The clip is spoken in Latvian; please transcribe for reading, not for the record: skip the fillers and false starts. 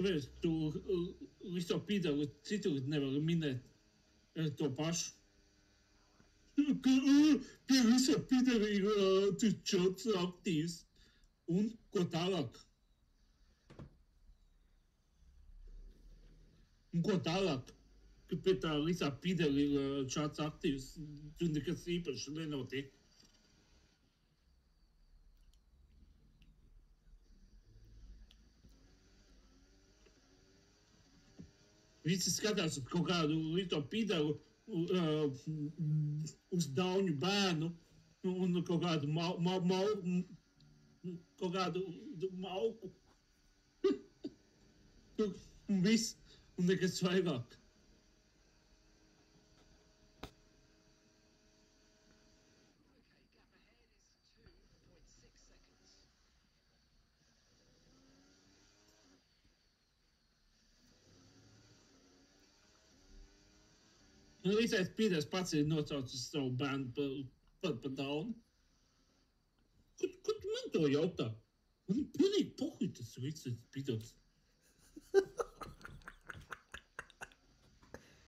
Kāpēc tu visu to pīdēlu citu nevar minēt to pašu? Pie visu pīdēlu ir tu čots aktīvs. Un ko tālāk? Un ko tālāk? Ka pie tā visā pīdēlu ir šāds aktīvs, tu nekas īpaši nenotiek. Visi skatās uz kaut kādu līto pīdēlu, uz dauņu bērnu un kaut kādu malku. Un viss, un nekas vairāk. Un visais pīdēs pats ir nocaucis savu bērnu par daunu. Ko tu man to jautā? Man ir pilnīgi pohuj tas visais pīdēs.